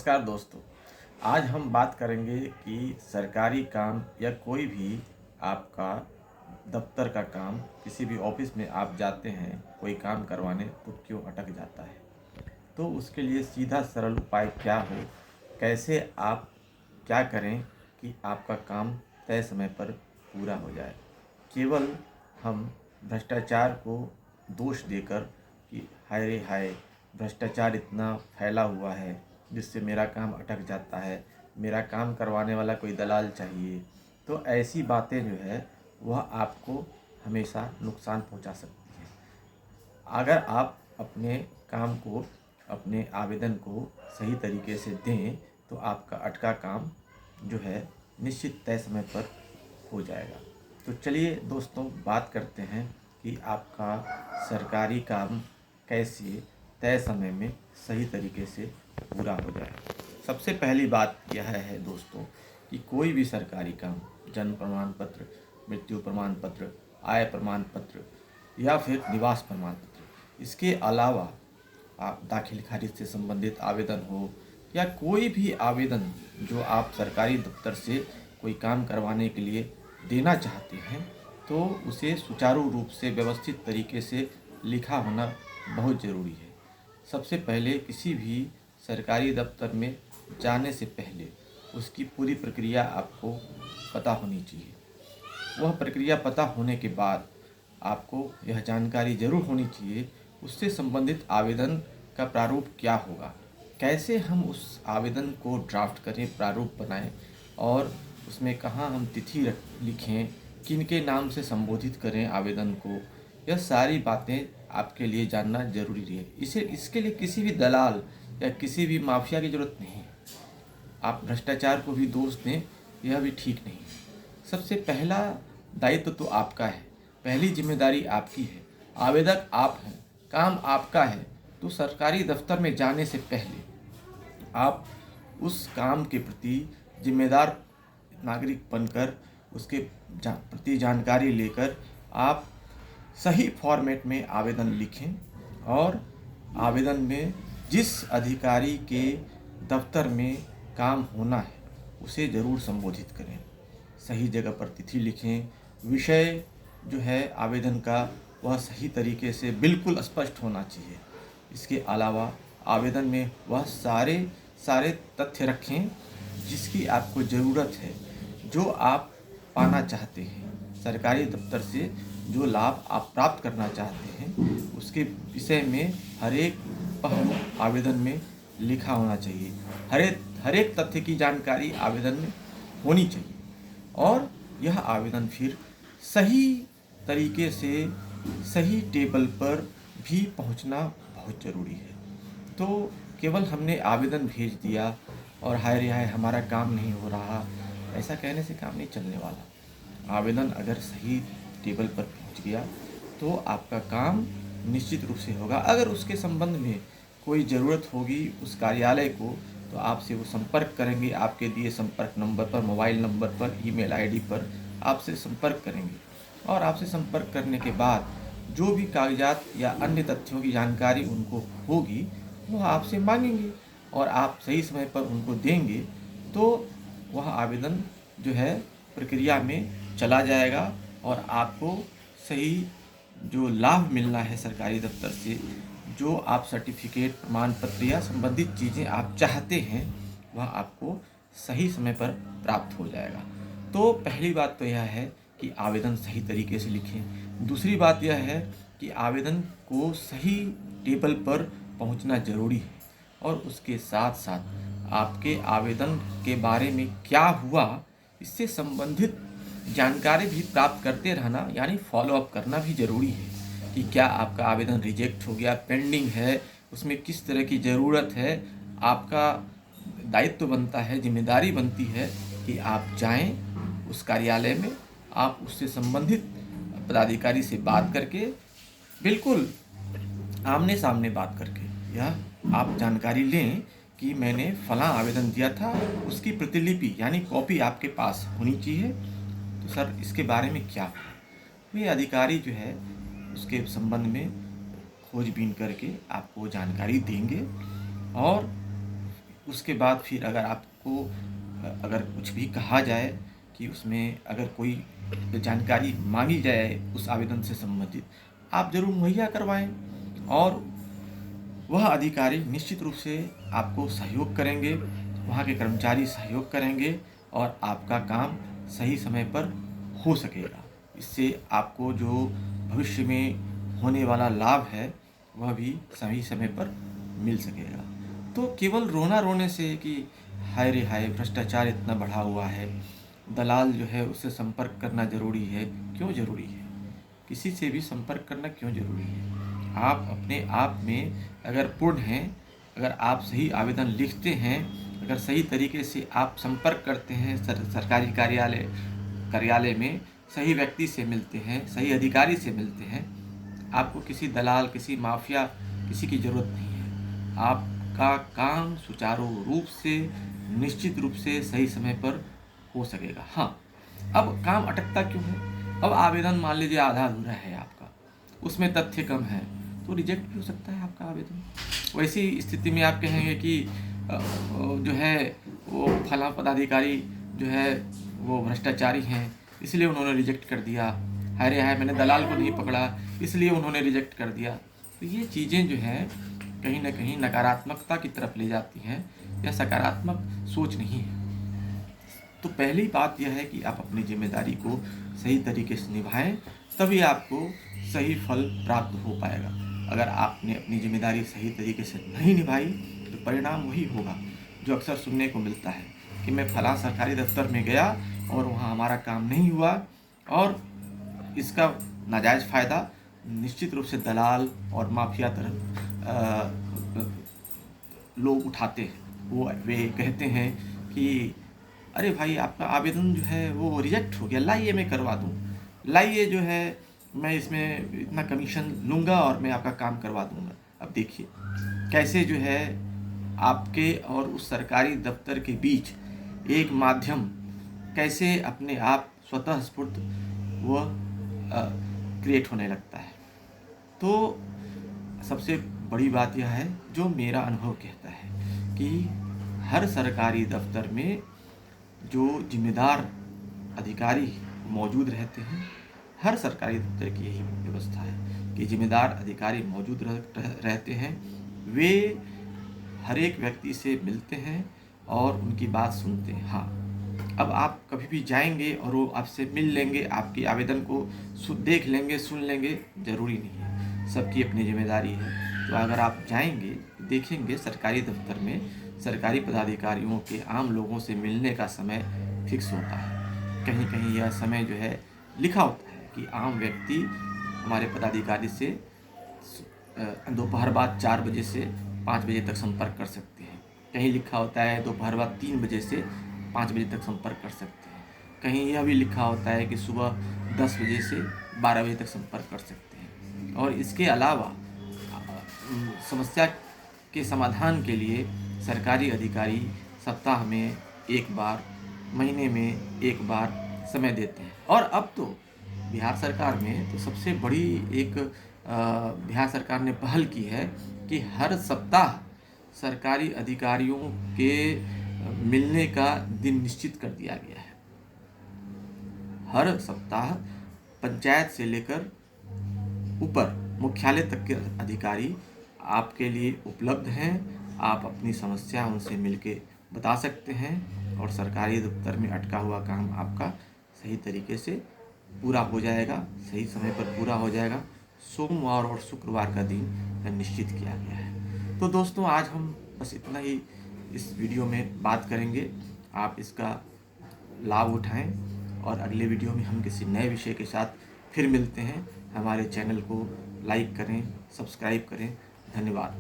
नमस्कार दोस्तों। आज हम बात करेंगे कि सरकारी काम या कोई भी आपका दफ्तर का काम, किसी भी ऑफिस में आप जाते हैं कोई काम करवाने तो क्यों अटक जाता है। तो उसके लिए सीधा सरल उपाय क्या हो, कैसे आप क्या करें कि आपका काम तय समय पर पूरा हो जाए। केवल हम भ्रष्टाचार को दोष देकर कि हाय रे हाय, भ्रष्टाचार इतना फैला हुआ है जिससे मेरा काम अटक जाता है, मेरा काम करवाने वाला कोई दलाल चाहिए, तो ऐसी बातें जो है वह आपको हमेशा नुकसान पहुंचा सकती है। अगर आप अपने काम को, अपने आवेदन को सही तरीके से दें तो आपका अटका काम जो है निश्चित तय समय पर हो जाएगा। तो चलिए दोस्तों, बात करते हैं कि आपका सरकारी काम कैसे तय समय में सही तरीके से पूरा हो जाए। सबसे पहली बात यह है दोस्तों कि कोई भी सरकारी काम, जन्म प्रमाण पत्र, मृत्यु प्रमाण पत्र, आय प्रमाण पत्र या फिर निवास प्रमाण पत्र, इसके अलावा आप दाखिल खारिज से संबंधित आवेदन हो या कोई भी आवेदन जो आप सरकारी दफ्तर से कोई काम करवाने के लिए देना चाहते हैं, तो उसे सुचारू रूप से व्यवस्थित तरीके से लिखा होना बहुत ज़रूरी है। सबसे पहले किसी भी सरकारी दफ्तर में जाने से पहले उसकी पूरी प्रक्रिया आपको पता होनी चाहिए। वह प्रक्रिया पता होने के बाद आपको यह जानकारी जरूर होनी चाहिए उससे संबंधित आवेदन का प्रारूप क्या होगा, कैसे हम उस आवेदन को ड्राफ्ट करें, प्रारूप बनाएं और उसमें कहाँ हम तिथि लिखें, किन के नाम से संबोधित करें आवेदन को। यह सारी बातें आपके लिए जानना जरूरी है। इसके लिए किसी भी दलाल या किसी भी माफिया की ज़रूरत नहीं है। आप भ्रष्टाचार को भी दोष दें, यह भी ठीक नहीं है। सबसे पहला दायित्व तो आपका है, पहली जिम्मेदारी आपकी है, आवेदक आप हैं, काम आपका है। तो सरकारी दफ्तर में जाने से पहले आप उस काम के प्रति जिम्मेदार नागरिक बनकर उसके प्रति जानकारी लेकर आप सही फॉर्मेट में आवेदन लिखें और आवेदन में जिस अधिकारी के दफ्तर में काम होना है उसे ज़रूर संबोधित करें। सही जगह पर तिथि लिखें, विषय जो है आवेदन का वह सही तरीके से बिल्कुल स्पष्ट होना चाहिए। इसके अलावा आवेदन में वह सारे तथ्य रखें जिसकी आपको ज़रूरत है, जो आप पाना चाहते हैं। सरकारी दफ्तर से जो लाभ आप प्राप्त करना चाहते हैं उसके विषय में हर एक पहलू आवेदन में लिखा होना चाहिए। हर एक तथ्य की जानकारी आवेदन में होनी चाहिए और यह आवेदन फिर सही तरीके से सही टेबल पर भी पहुंचना बहुत ज़रूरी है। तो केवल हमने आवेदन भेज दिया और हाय रे हाय हमारा काम नहीं हो रहा, ऐसा कहने से काम नहीं चलने वाला। आवेदन अगर सही टेबल पर पहुंच गया तो आपका काम निश्चित रूप से होगा। अगर उसके संबंध में कोई ज़रूरत होगी उस कार्यालय को, तो आपसे वो संपर्क करेंगे, आपके दिए संपर्क नंबर पर, मोबाइल नंबर पर, ईमेल आईडी पर आपसे संपर्क करेंगे और आपसे संपर्क करने के बाद जो भी कागजात या अन्य तथ्यों की जानकारी उनको होगी वह आपसे मांगेंगे और आप सही समय पर उनको देंगे तो वह आवेदन जो है प्रक्रिया में चला जाएगा और आपको सही जो लाभ मिलना है सरकारी दफ्तर से, जो आप सर्टिफिकेट, प्रमाण पत्र या संबंधित चीज़ें आप चाहते हैं वह आपको सही समय पर प्राप्त हो जाएगा। तो पहली बात तो यह है कि आवेदन सही तरीके से लिखें। दूसरी बात यह है कि आवेदन को सही टेबल पर पहुंचना ज़रूरी है और उसके साथ साथ आपके आवेदन के बारे में क्या हुआ इससे संबंधित जानकारी भी प्राप्त करते रहना, यानी फॉलोअप करना भी ज़रूरी है कि क्या आपका आवेदन रिजेक्ट हो गया, पेंडिंग है, उसमें किस तरह की ज़रूरत है। आपका दायित्व बनता है, जिम्मेदारी बनती है कि आप जाएं उस कार्यालय में, आप उससे संबंधित पदाधिकारी से बात करके, बिल्कुल आमने सामने बात करके यह आप जानकारी लें कि मैंने फलां आवेदन दिया था, उसकी प्रतिलिपि यानी कॉपी आपके पास होनी चाहिए। तो सर इसके बारे में क्या हुआ, वे अधिकारी जो है उसके संबंध में खोजबीन करके आपको जानकारी देंगे और उसके बाद फिर अगर आपको अगर कुछ भी कहा जाए कि उसमें अगर कोई जानकारी मांगी जाए उस आवेदन से संबंधित, आप ज़रूर मुहैया करवाएं और वह अधिकारी निश्चित रूप से आपको सहयोग करेंगे, वहाँ के कर्मचारी सहयोग करेंगे और आपका काम सही समय पर हो सकेगा। इससे आपको जो भविष्य में होने वाला लाभ है वह भी सही समय पर मिल सकेगा। तो केवल रोना रोने से कि हाय रे हाय भ्रष्टाचार इतना बढ़ा हुआ है, दलाल जो है उससे संपर्क करना ज़रूरी है, क्यों ज़रूरी है? किसी से भी संपर्क करना क्यों ज़रूरी है? आप अपने आप में अगर पूर्ण हैं, अगर आप सही आवेदन लिखते हैं, अगर सही तरीके से आप संपर्क करते हैं सरकारी कार्यालय में, सही व्यक्ति से मिलते हैं, सही अधिकारी से मिलते हैं, आपको किसी दलाल, किसी माफिया, किसी की ज़रूरत नहीं है। आपका काम सुचारू रूप से, निश्चित रूप से सही समय पर हो सकेगा। हाँ, अब काम अटकता क्यों है? अब आवेदन मान लीजिए आधा अधूरा है आपका, उसमें तथ्य कम है, तो रिजेक्ट भी हो सकता है आपका आवेदन। वैसी स्थिति में आप कहेंगे कि जो है वो फलां पदाधिकारी जो है वो भ्रष्टाचारी हैं, इसलिए उन्होंने रिजेक्ट कर दिया। हाय रे हाय मैंने दलाल को नहीं पकड़ा, इसलिए उन्होंने रिजेक्ट कर दिया। तो ये चीज़ें जो हैं कहीं ना कहीं नकारात्मकता की तरफ ले जाती हैं, या सकारात्मक सोच नहीं है। तो पहली बात यह है कि आप अपनी जिम्मेदारी को सही तरीके से निभाएं, तभी आपको सही फल प्राप्त हो पाएगा। अगर आपने अपनी जिम्मेदारी सही तरीके से नहीं निभाई तो परिणाम वही होगा जो अक्सर सुनने को मिलता है कि मैं फलां सरकारी दफ्तर में गया और वहाँ हमारा काम नहीं हुआ, और इसका नाजायज़ फ़ायदा निश्चित रूप से दलाल और माफिया लोग उठाते हैं। वे कहते हैं कि अरे भाई आपका आवेदन जो है वो रिजेक्ट हो गया, लाइए मैं करवा दूँ, लाइए जो है मैं इसमें इतना कमीशन लूँगा और मैं आपका काम करवा दूँगा। अब देखिए कैसे जो है आपके और उस सरकारी दफ्तर के बीच एक माध्यम कैसे अपने आप स्वतः स्फूर्त वह क्रिएट होने लगता है। तो सबसे बड़ी बात यह है जो मेरा अनुभव कहता है कि हर सरकारी दफ्तर में जो जिम्मेदार अधिकारी मौजूद रहते हैं, हर सरकारी दफ्तर की यही व्यवस्था है कि जिम्मेदार अधिकारी मौजूद रहते हैं। वे हर एक व्यक्ति से मिलते हैं और उनकी बात सुनते हैं। हाँ, अब आप कभी भी जाएंगे और वो आपसे मिल लेंगे, आपकी आवेदन को देख लेंगे, सुन लेंगे, ज़रूरी नहीं है। सबकी अपनी जिम्मेदारी है। तो अगर आप जाएंगे, देखेंगे सरकारी दफ्तर में सरकारी पदाधिकारियों के आम लोगों से मिलने का समय फिक्स होता है। कहीं कहीं यह समय जो है लिखा होता है कि आम व्यक्ति हमारे पदाधिकारी से दोपहर बाद 4 बजे से 5 बजे तक संपर्क कर सकते हैं। कहीं लिखा होता है दोपहर बाद 3 बजे से 5 बजे तक संपर्क कर सकते हैं। कहीं यह भी लिखा होता है कि सुबह 10 बजे से 12 बजे तक संपर्क कर सकते हैं। और इसके अलावा समस्या के समाधान के लिए सरकारी अधिकारी सप्ताह में एक बार, महीने में एक बार समय देते हैं। और अब तो बिहार सरकार में तो सबसे बड़ी एक बिहार सरकार ने पहल की है कि हर सप्ताह सरकारी अधिकारियों के मिलने का दिन निश्चित कर दिया गया है। हर सप्ताह पंचायत से लेकर ऊपर मुख्यालय तक के अधिकारी आपके लिए उपलब्ध हैं। आप अपनी समस्या उनसे मिलके बता सकते हैं और सरकारी दफ्तर में अटका हुआ काम आपका सही तरीके से पूरा हो जाएगा, सही समय पर पूरा हो जाएगा। सोमवार और शुक्रवार का दिन निश्चित किया गया है। तो दोस्तों, आज हम बस इतना ही इस वीडियो में बात करेंगे। आप इसका लाभ उठाएं और अगले वीडियो में हम किसी नए विषय के साथ फिर मिलते हैं। हमारे चैनल को लाइक करें, सब्सक्राइब करें। धन्यवाद।